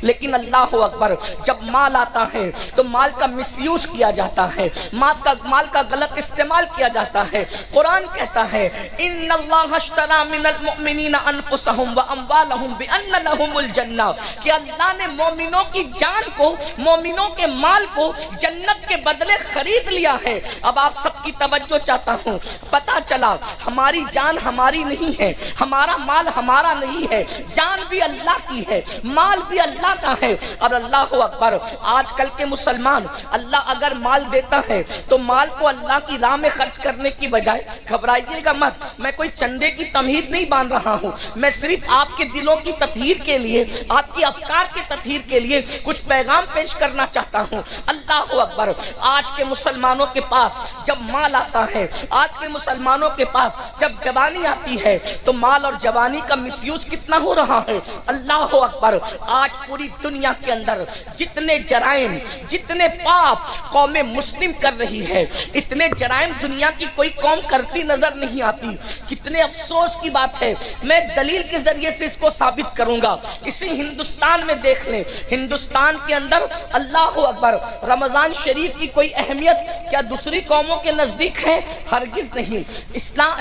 لیکن اللہ اکبر جب مال آتا ہے تو مال کا مس یوز کیا جاتا ہے، مال کا غلط استعمال کیا جاتا ہے۔ قرآن کہتا ہے ان اللہ اشتری من المؤمنین انفسهم واموالهم بان لهم الجنہ، کہ اللہ نے مومنوں کی جان کو، مومنوں کے مال کو جنت کے بدلے خرید لیا ہے۔ اب آپ سب کی توجہ چاہتا ہوں، پتا چلا ہماری جان ہماری نہیں ہے، ہمارا مال ہمارا نہیں ہے، جان بھی اللہ کی ہے، مال بھی اللہ کا ہے۔ اور اللہ اکبر، آج کل کے مسلمان، اللہ اگر مال دیتا ہے تو مال کو اللہ کی راہ میں خرچ کرنے کی بجائے، گھبرائیے گا مت، میں کوئی چندے کی تمہید نہیں باندھ رہا ہوں، میں صرف آپ کے دلوں کی تطہیر کے لیے، آپ کی افکار کے تطہیر کے لیے کچھ پیغام پیش کرنا چاہتا ہوں۔ اللہ اکبر، آج کے مسلمانوں کے پاس جب مال آتا ہے، آج کے مسلمانوں کے پاس جب جوانی آتی ہے تو مال اور جوانی کا مس یوز کتنا ہو رہا ہے۔ اللہ اکبر، آج پوری دنیا کے اندر جتنے جرائم، جتنے پاپ قوم مسلم کر رہی ہے، اتنے جرائم دنیا کی کوئی قوم کرتی نظر نہیں آتی۔ کتنے افسوس کی بات ہے، میں دلیل کے ذریعے سے اس کو ثابت کروں گا۔ اسی ہندوستان میں دیکھ لیں، ہندوستان کے اندر اللہ اکبر، رمضان شریف کی کوئی اہمیت کیا دوسری قوموں کے نزدیک ہے؟ ہرگز نہیں۔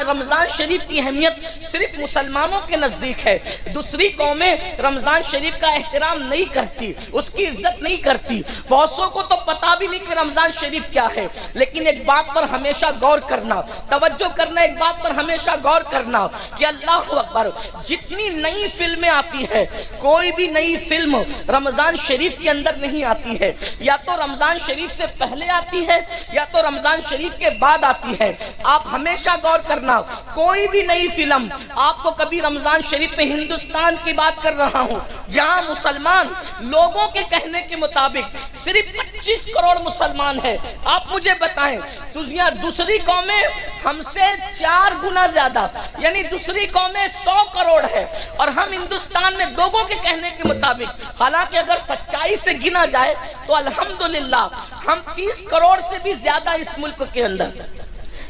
رمضان شریف کی اہمیت صرف مسلمانوں کے نزدیک ہے، دوسری قومیں رمضان شریف کا احترام نہیں کرتی، اس کی عزت نہیں کرتی۔ بہتوں کو تو پتا بھی نہیں کہ رمضان شریف کیا ہے، لیکن ایک بات پر ہمیشہ غور کرنا، توجہ کرنا، ایک بات پر ہمیشہ غور کرنا کہ اللہ اکبر، جتنی نئی فلمیں آتی ہے، کوئی بھی نئی فلم رمضان شریف کے اندر نہیں آتی ہے، یا تو رمضان شریف سے پہلے آتی ہے یا تو رمضان شریف کے بعد آتی ہے۔ آپ ہمیشہ غور کرنا، کوئی بھی نئی فلم آپ کو کبھی رمضان شریف میں، ہندوستان کی بات کر رہا ہوں جہاں مسلمان لوگوں کے کہنے کے مطابق صرف 25 کروڑ مسلمان ہیں، آپ مجھے بتائیں دنیا دوسری قومیں ہم سے 4 گنا زیادہ، یعنی دوسری قومیں 100 کروڑ ہے اور ہم ہندوستان میں لوگوں کے کہنے کے مطابق، حالانکہ اگر سچائی سے گنا جائے تو الحمدللہ ہم 30 کروڑ سے بھی زیادہ اس ملک کے اندر،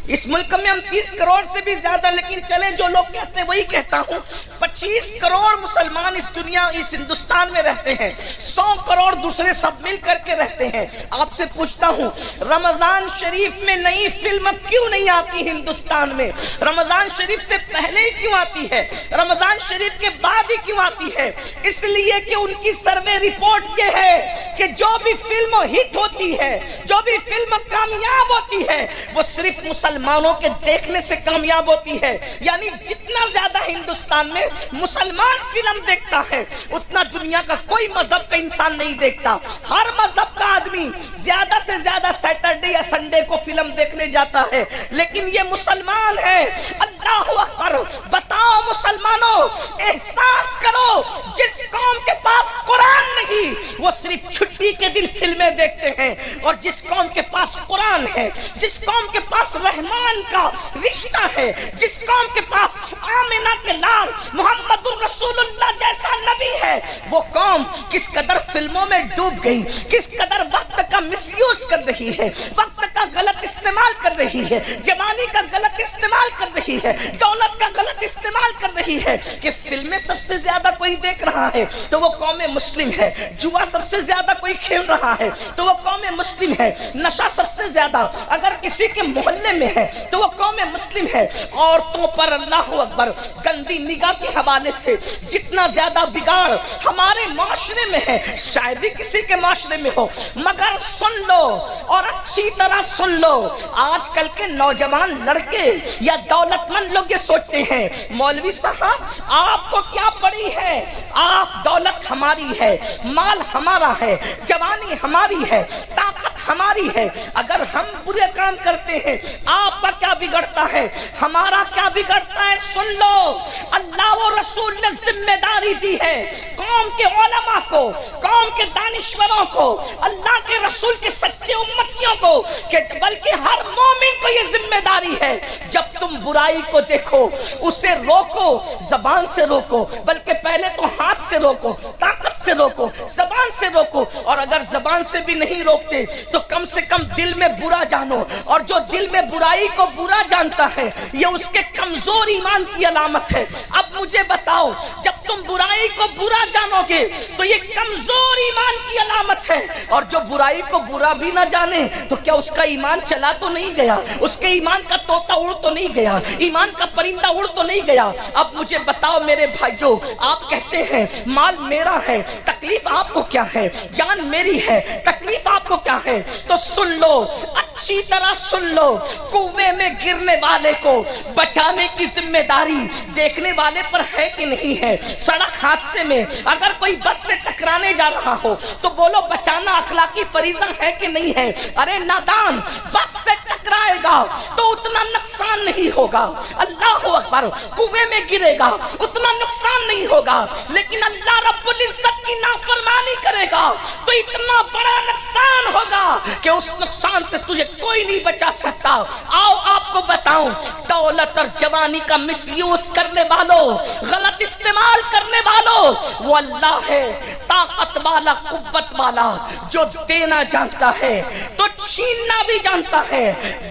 اس ملک میں ہم 30 کروڑ سے بھی زیادہ، لیکن چلے جو لوگ کہتے ہیں وہی کہتا ہوں، 25 کروڑ مسلمان اس دنیا، اس ہندوستان میں رہتے ہیں، 100 کروڑ دوسرے سب مل کر کے رہتے ہیں۔ آپ سے پوچھتا ہوں، رمضان شریف میں نئی فلم کیوں نہیں آتی ہندوستان میں؟ رمضان شریف سے پہلے ہی کیوں آتی ہے؟ رمضان شریف کے بعد ہی کیوں آتی ہے؟ اس لیے کہ ان کی سروے رپورٹ یہ ہے کہ جو بھی فلم ہٹ ہوتی ہے، جو بھی فلم کامیاب ہوتی ہے، وہ صرف مسلمانوں کے دیکھنے سے کامیاب ہوتی ہے۔ یعنی جتنا زیادہ ہندوستان میں مسلمان فلم دیکھتا ہے، اتنا دنیا کا کوئی مذہب کا انسان نہیں دیکھتا۔ ہر مذہب کا آدمی زیادہ سے زیادہ سیٹرڈے یا سنڈے کو فلم دیکھنے جاتا ہے، لیکن یہ مسلمان ہے۔ اللہ اکبر، بتاؤ مسلمانوں، احساس کرو، جس قوم کے پاس قرآن نہیں وہ صرف چھٹی کے دن فلمیں دیکھتے ہیں، اور جس قوم کے پاس قرآن ہے، جس قوم کے پاس رحمان کا رشتہ ہے، جس قوم کے پاس آمنہ کے لال محمد الرسول اللہ جیسا نبی ہے، وہ قوم کس قدر فلموں میں ڈوب گئی، کس قدر وقت کا مس یوز کر رہی ہے، وقت کا غلط استعمال کر رہی ہے، جوانی کا غلط استعمال کر رہی ہے، دولت کا غلط استعمال کر رہی ہے، کہ فلمیں سب سے زیادہ کوئی دیکھ رہا ہے تو وہ قوم مسلم ہے، جوا سب سے زیادہ کوئی کھیل رہا ہے تو وہ قوم مسلم ہے، نشہ سب سے زیادہ اگر کسی کے محلے میں ہے تو وہ قوم مسلم ہے۔ عورتوں پر اللہ اکبر گندی نگاہ کے حوالے سے جتنا زیادہ بگاڑ ہمارے معاشرے میں ہے، شاید ہی کسی کے معاشرے میں ہو، مگر سن لو اور اچھی طرح سن لو، آج کل کے نوجوان لڑکے یا دولت مند لوگ یہ سوچتے ہیں مولوی صاحب آپ کو کیا پڑی ہے، آپ دولت ہماری ہے، مال ہمارا ہے، جوانی ہماری ہے، طاقت ہماری ہے، اگر ہم برے کام کرتے ہیں آپ کا کیا بگڑتا ہے، ہمارا کیا بگڑتا ہے؟ سن لو، اللہ و رسول نے ذمہ داری دی ہے قوم کے علماء کو، قوم کے دانشوروں کو، اللہ کے رسول کے سچے امتیوں کو، کہ بلکہ ہر مومن کو یہ ذمہ داری ہے، جب تم برائی کو دیکھو اسے روکو، زبان سے روکو، بلکہ پہلے تو ہاتھ سے روکو، طاقت سے روکو، زبان سے روکو، اور اگر زبان سے بھی نہیں روکتے تو کم سے کم دل میں برا جانو، اور جو دل میں برائی کو برا جانتا ہے یہ اس کے کمزور ایمان کی علامت ہے۔ اب مجھے بتاؤ، جب تم برائی کو برا جانو گے تو یہ کمزور ایمان کی علامت ہے، اور جو برائی کو برا بھی نہ جانے تو کیا اس کا ایمان چلا تو نہیں گیا؟ اس کے ایمان کا طوطا اڑ تو نہیں گیا؟ ایمان کا پرندہ اڑ تو نہیں گیا؟ اب مجھے بتاؤ میرے بھائیوں، آپ کہتے ہیں مال میرا ہے، تکلیف آپ کو کیا ہے؟ جان میری ہے، تکلیف آپ کو کیا ہے؟ تو سن لو، اچھی طرح سن لو، کنویں میں گرنے والے کو بچانے کی ذمہ داری دیکھنے والے پر ہے کہ نہیں ہے؟ سڑک حادثے میں اگر کوئی بس سے ٹکرانے جا رہا ہو تو بولو بچانا اخلاقی فریضہ ہے کہ نہیں ہے؟ ارے نادان، بس سے ٹکرائے گا تو اتنا نقصان نہیں ہوگا، اللہ اکبر، کنویں میں گرے گا اتنا نقصان نہیں ہوگا، لیکن اللہ رب العزت کی نافرمانی کرے گا تو اتنا بڑا نقصان ہوگا کہ اس نقصان سے تجھے کوئی نہیں بچا سکتا۔ آؤ آپ کو بتاؤں، دولت اور جوانی کا مس یوز کرنے والوں، غلط استعمال کرنے والوں، وہ اللہ ہے، طاقت والا، قوت والا، جو دینا جانتا ہے تو چھیننا بھی جانتا ہے۔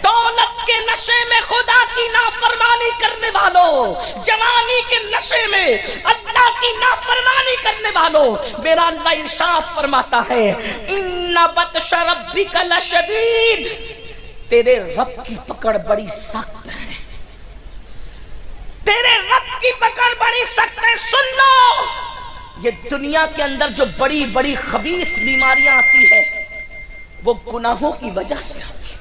دولت کے نشے میں خدا کی نافرمانی کرنے والوں، جوانی کے نشے میں اللہ کی نافرمانی کرنے والوں، میرا اللہ ارشاد فرماتا ہے ان بطش ربک لشدید، تیرے رب کی پکڑ بڑی سخت ہے، تیرے رب کی پکڑ بڑی سخت ہے۔ سن لو، یہ دنیا کے اندر جو بڑی بڑی خبیث بیماریاں آتی ہے وہ گناہوں کی وجہ سے آتی ہے۔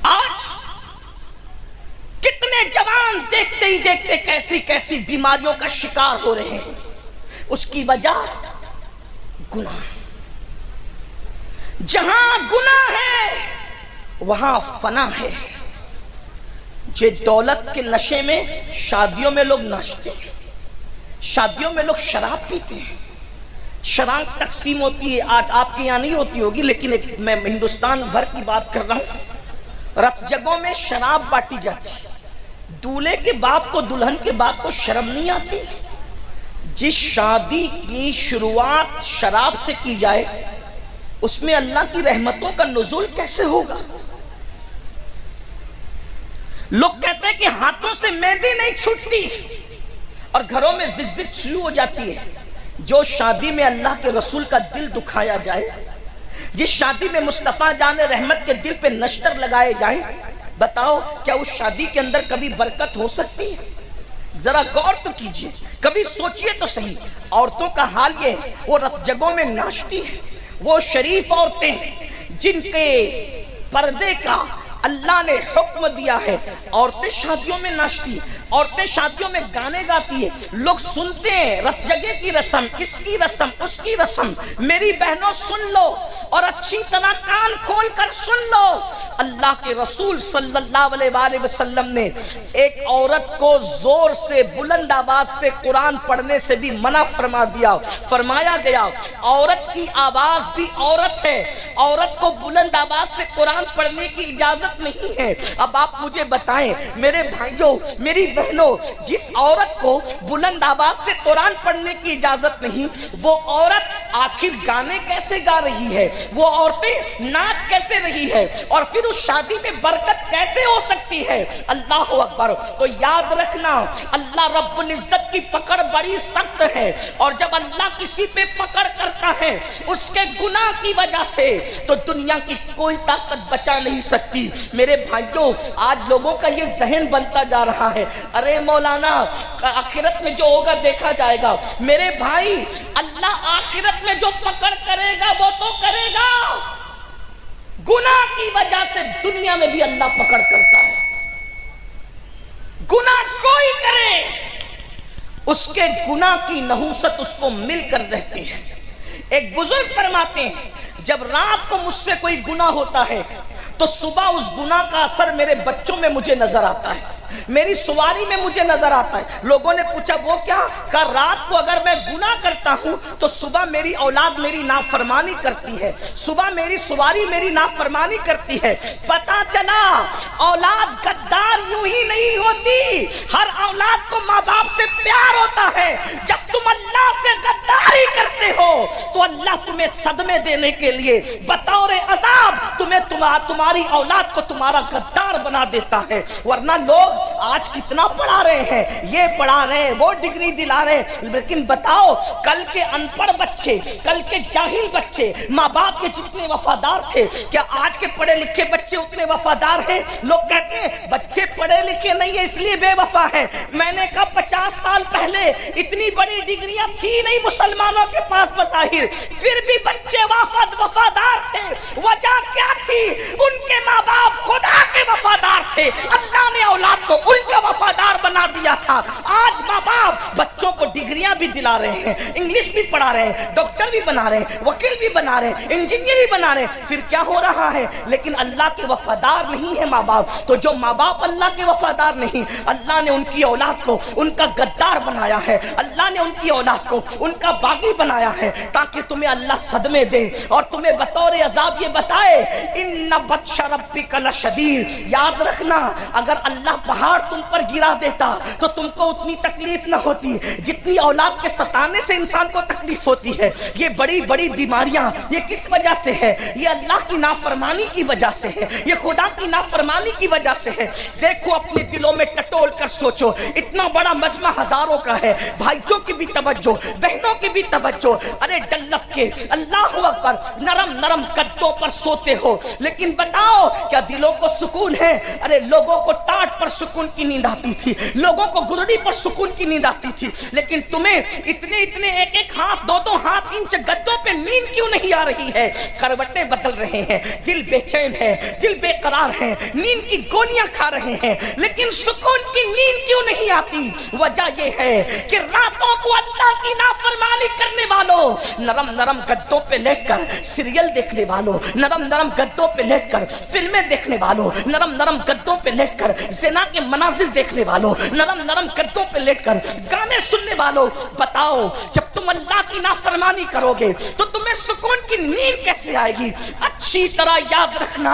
آج کتنے جوان دیکھتے ہی دیکھتے کیسی کیسی بیماریوں کا شکار ہو رہے ہیں، اس کی وجہ گناہ۔ جہاں گناہ ہے وہاں فنا ہے۔ یہ دولت کے نشے میں شادیوں میں لوگ ناچتے ہیں، شادیوں میں لوگ شراب پیتے ہیں، شراب تقسیم ہوتی ہے، آج آپ کے یہاں نہیں ہوتی ہوگی لیکن میں ہندوستان بھر کی بات کر رہا ہوں، رت جگہوں میں شراب بانٹی جاتی ہے۔ دولہے کے باپ کو، دلہن کے باپ کو شرم نہیں آتی؟ جس شادی کی شروعات شراب سے کی جائے اس میں اللہ کی رحمتوں کا نزول کیسے ہوگا؟ لوگ کہتے ہیں کہ ہاتھوں سے مہندی نہیں چھوٹتی اور گھروں میں زگ شروع ہو جاتی ہے۔ جو شادی میں اللہ کے رسول کا دل دکھایا جائے، جس شادی میں مصطفیٰ جان رحمت کے دل پہ نشتر لگائے جائیں، بتاؤ کیا اس شادی کے اندر کبھی برکت ہو سکتی ہے؟ ذرا غور تو کیجئے، کبھی سوچئے تو صحیح۔ عورتوں کا حال یہ ہے، وہ رت جگہوں میں ناچتی ہیں، وہ شریف عورتیں جن کے پردے کا اللہ نے حکم دیا ہے، عورتیں شادیوں میں ناچتی ہیں، عورتیں شادیوں میں گانے گاتی ہیں، لوگ سنتے ہیں، رت جگہ کی رسم، اس کی رسم، اس کی رسم۔ میری بہنوں سن لو اور اچھی طرح کان کھول کر سن لو، اللہ کے رسول صلی اللہ علیہ وآلہ وسلم نے ایک عورت کو زور سے بلند آواز سے قرآن پڑھنے سے بھی منع فرما دیا۔ فرمایا گیا عورت کی آواز بھی عورت ہے، عورت کو بلند آواز سے قرآن پڑھنے کی اجازت نہیں ہے۔ اب آپ مجھے بتائیں میرے بھائیوں، میری بہنوں، جس عورت کو بلند آواز سے قرآن پڑھنے کی اجازت نہیں، وہ عورت آخر گانے کیسے گا رہی ہے؟ وہ عورتیں ناچ کیسے رہی ہے؟ اور پھر اس شادی میں برکت کیسے ہو سکتی ہے؟ اللہ اکبر۔ تو یاد رکھنا، اللہ رب العزت کی پکڑ بڑی سخت ہے، اور جب اللہ کسی پہ پکڑ کرتا ہے اس کے گناہ کی وجہ سے تو دنیا کی کوئی طاقت بچا نہیں سکتی۔ میرے بھائیوں، آج لوگوں کا یہ ذہن بنتا جا رہا ہے، ارے مولانا آخرت میں جو ہوگا دیکھا جائے گا۔ میرے بھائی، اللہ آخرت میں جو پکڑ کرے گا وہ تو کرے گا، گناہ کی وجہ سے دنیا میں بھی اللہ پکڑ کرتا ہے۔ گناہ کوئی کرے، اس کے گناہ کی نحوست اس کو مل کر رہتی ہے۔ ایک بزرگ فرماتے ہیں جب رات کو مجھ سے کوئی گناہ ہوتا ہے تو صبح اس گناہ کا اثر میرے بچوں میں مجھے نظر آتا ہے، میری سواری میں مجھے نظر آتا ہے۔ لوگوں نے پوچھا وہ کیا؟ کہا رات کو اگر میں گناہ کرتا ہوں تو صبح میری اولاد میری نافرمانی کرتی ہے، صبح میری سواری میری نافرمانی کرتی ہے۔ پتا چلا اولاد غدار یوں ہی نہیں ہوتی، ہر اولاد کو ماں باپ سے پیار ہوتا ہے۔ جب تم اللہ سے غداری کرتے ہو تو اللہ تمہیں صدمے دینے کے لیے بطور عذاب تمہیں تمہاری اولاد کو تمہارا غدار بنا دیتا ہے. ورنہ لوگ آج کتنا پڑھا رہے ہیں, یہ پڑھا رہے ہیں, وہ ڈگری دلا رہے ہیں, لیکن بتاؤ کل کے ان پڑھ بچے, کل کے جاہل بچے ماں باپ کے جتنے وفادار تھے, کیا آج کے پڑھے لکھے بچے اتنے وفادار ہیں؟ لوگ کہتے ہیں بچے پڑھے لکھے نہیں ہیں اس لیے بے وفا ہیں. میں نے کہا 50 سال پہلے اتنی بڑی ڈگریاں تھی نہیں مسلمانوں کے پاس بظاہر, پھر بھی بچے وفادار تھے. وجہ کیا تھی؟ ان کے ماں باپ خدا کے وفادار تھے, اللہ نے اولاد کو ان کا وفادار بنا دیا تھا. آج ماں باپ بچوں کو ڈگریاں بھی دلا رہے ہیں, انگلش بھی پڑھا رہے ہیں, ڈاکٹر بھی بنا رہے ہیں, وکیل بھی بنا رہے ہیں, انجینئر بھی بنا رہے ہیں, پھر کیا ہو رہا ہے؟ لیکن اللہ کے وفادار نہیں ہے ماں باپ. تو جو ماں باپ اللہ کے وفادار نہیں, اللہ نے ان کی اولاد کو ان کا غدار بنایا ہے, اللہ نے ان کی اولاد کو ان کا باغی بنایا ہے, تاکہ تمہیں اللہ صدمے دے اور تمہیں بطور عذاب یہ بتائے ان بطش ربک لشدید. یاد رکھنا اگر اللہ پہاڑ تم پر گرا دیتا تو تم کو اتنی تکلیف نہ ہوتی جتنی اولاد کے ستانے سے انسان کو تکلیف ہوتی ہے. یہ بڑی بڑی بیماریاں یہ کس وجہ سے ہے؟ یہ اللہ کی نافرمانی کی وجہ سے ہے, یہ خدا کی نافرمانی کی وجہ سے ہے. دیکھو اپنے دلوں میں ٹٹول کر سوچو, اتنا بڑا مجمع ہزاروں کا ہے, بھائیوں کی بھی توجہ, بہنوں کی بھی توجہ. ارے ڈلپ کے اللہ اکبر نرم نرم گدوں پر سوتے ہو, لیکن بتاؤ کیا دلوں کو سکون ہے؟ ارے لوگوں کو ٹاٹ پر سکون کی نیند آتی تھی, لوگوں کو گرڑی پر سکون کی نیند آتی تھی, لیکن تمہیں اتنے اتنے ایک ایک ہاتھ دو ہاتھ انچ گدوں پہ نیند کیوں نہیں آ رہی ہے؟ کروٹیں بدل رہے ہیں, دل بے چین ہے, دل بے قرار ہے, نیند کی گولیاں کھا رہے ہیں, لیکن سکون کی نیند کیوں نہیں آتی؟ وجہ یہ ہے کہ راتوں کو اللہ کی نافرمانی کرنے والوں, نرم نرم گدوں پہ لیٹ کر سیریل دیکھنے والوں, نرم نرم گدوں پہ لیٹ کر فلمیں دیکھنے والوں, نرم نرم گدوں پہ لیٹ کر زنا کے مناظر دیکھنے والوں, نرم نرم گدوں پہ لیٹ کر گانے سننے والوں, بتاؤ جب تم اللہ کی نافرمانی کرو گے تو تمہیں سکون کی نیند کیسے آئے گی؟ اچھی طرح یاد رکھنا,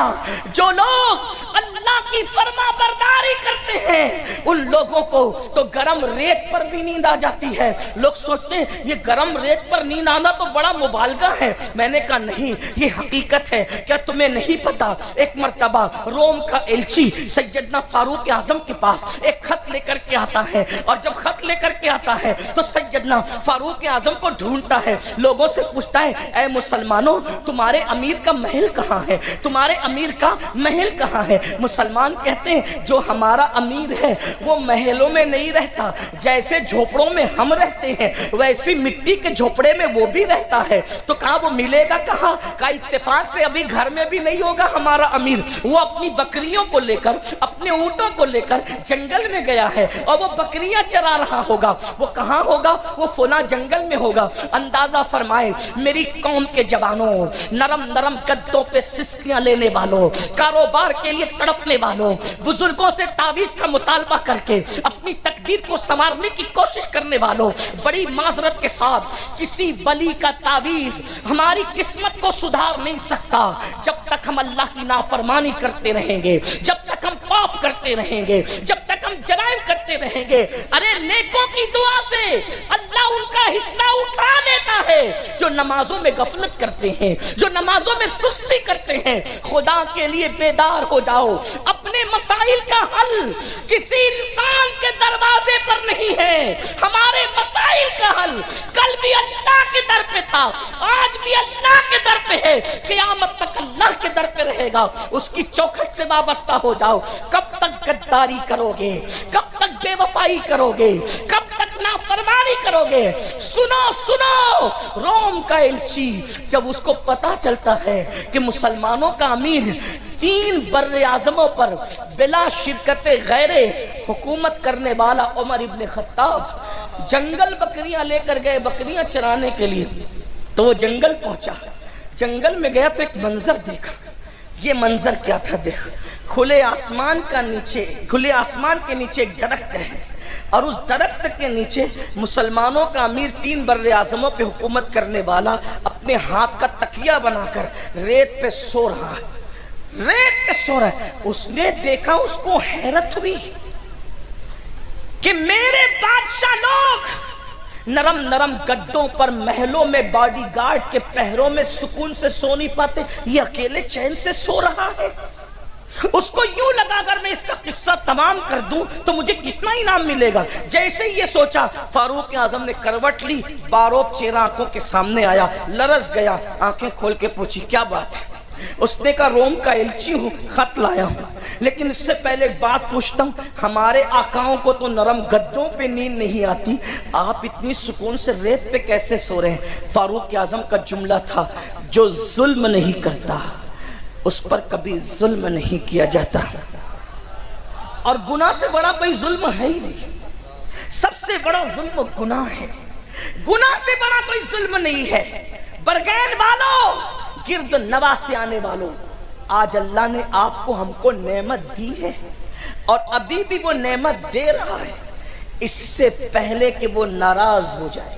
جو لوگ اللہ کی فرما برداری کرتے ہیں ان لوگوں کو تو گرم ریت پر بھی نیند آ جاتی ہے. لوگ سوچتے ہیں یہ گرم ریت پر نیند آنا تو بڑا مبالغہ ہے. میں نے کہا نہیں, یہ حقیقت ہے. کیا تمہیں نہیں پتا ایک مرتبہ روم کا ایلچی سیدنا فاروق اعظم کے پاس ایک خط لے کر کے آتا ہے, اور جب خط لے کر کے آتا ہے تو سیدنا فاروق اعظم کو ڈھونڈتا ہے, لوگوں سے پوچھتا ہے اے مسلمانوں تمہارے امیر کا محل کہاں ہے, تمہارے امیر کا محل کہاں ہے؟ مسلمان کہتے ہیں جو ہمارا امیر ہے وہ محلوں میں نہیں رہتا, جیسے جھوپڑوں میں ہم رہتے ہیں ویسی مٹی کے جھوپڑے میں وہ بھی رہتا ہے. تو کہا وہ ملے گا کہاں؟ کا اتفاق سے ابھی گھر میں بھی نہیں ہوگا ہمارا امیر, وہ اپنی بکریوں کو لے کر اپنے اونٹوں کو لے کر جنگل میں گیا ہے اور وہ بکریاں چرا رہا ہوگا. وہ کہاں ہوگا؟ وہ فلاں جنگل میں ہوگا. اندازہ فرمائے میری قوم کے جوانوں, نرم نرم گدوں پہ سسکیاں لینے والوں, کاروبار کے لیے تڑپنے والوں, بزرگوں سے تعویذ کا مطالبہ کر کے اپنی تقدیر کو سنوارنے کی کوشش کرنے والوں, بڑی معذرت کے ساتھ کسی ولی کا تعویذ ہماری قسمت کو سدھار نہیں سکتا جب تک ہم اللہ کی نافرمانی کرتے رہیں گے, جب تک ہم پاپ کرتے رہیں گے, جب تک ہم جرائم کرتے رہیں گے. ارے نیکوں کی دعا سے اللہ ان کا حصہ اٹھا لیتا ہے جو نمازوں میں غفلت کرتے ہیں, جو نمازوں میں سستی کرتے ہیں. خدا کے لیے بیدار ہو جاؤ, اپنے مسائل کا حل کسی انسان کے دروازے پر نہیں ہے. ہمارے مسائل کا حل کل بھی اللہ کے در پہ تھا, آج بھی اللہ کے در پہ ہے, قیامت تک اللہ کے در پہ رہے گا. اس کی چوکھٹ سے وابستہ ہو جاؤ. کب تک غداری کرو گے؟ کب تک بے وفائی کرو گے؟ کب تک نافرمانی کرو گے؟ سنو سنو, روم کا ایلچی جب اس کو پتا چلتا ہے کہ مسلمانوں کا امیر 3 بر اعظموں پر بلا شرکت غیر حکومت کرنے والا عمر ابن خطاب جنگل بکریاں لے کر گئے بکریاں چرانے کے لیے. تو وہ جنگل پہنچا, جنگل میں گیا تو ایک منظر دیکھا. یہ منظر کیا تھا؟ دیکھ, کھلے آسمان کے نیچے ایک درخت ہے, اور اس درخت کے نیچے مسلمانوں کا امیر 3 بر اعظموں پہ حکومت کرنے والا اپنے ہاتھ کا تکیہ بنا کر ریت پہ سو رہا ہے, ریت پہ سو رہا ہے. اس نے دیکھا, اس کو حیرت ہوئی کہ میرے بادشاہ لوگ نرم نرم گدوں پر محلوں میں باڈی گارڈ کے پہروں میں سکون سے سو نہیں پاتے، یہ اکیلے چین سے سو رہا ہے۔ اس کو یوں لگا اگر میں اس کا قصہ تمام کر دوں تو مجھے کتنا انعام ملے گا۔ جیسے ہی یہ سوچا فاروق اعظم نے کروٹ لی، باروب چہرہ آنکھوں کے سامنے آیا، لرز گیا، آنکھیں کھول کے پوچھی کیا بات ہے؟ اس نے کہا روم کا ایلچی ہوں، خط لایا ہوں، لیکن اس سے پہلے ایک بات پوچھتا ہوں، ہمارے آقاؤں کو تو نرم گدوں پہ نیند نہیں آتی، آپ اتنی سکون سے ریت پہ کیسے سو رہے ہیں؟ فاروق اعظم کا جملہ تھا جو ظلم نہیں کرتا اس پر کبھی ظلم نہیں کیا جاتا، اور گناہ سے بڑا کوئی ظلم ہے ہی نہیں، سب سے بڑا ظلم گناہ ہے، گناہ سے بڑا کوئی ظلم نہیں ہے۔ برگین والوں، گرد نواح سے آنے والوں، آج اللہ نے آپ کو ہم کو نعمت دی ہے اور ابھی بھی وہ نعمت دے رہا ہے، اس سے پہلے کہ وہ ناراض ہو جائے۔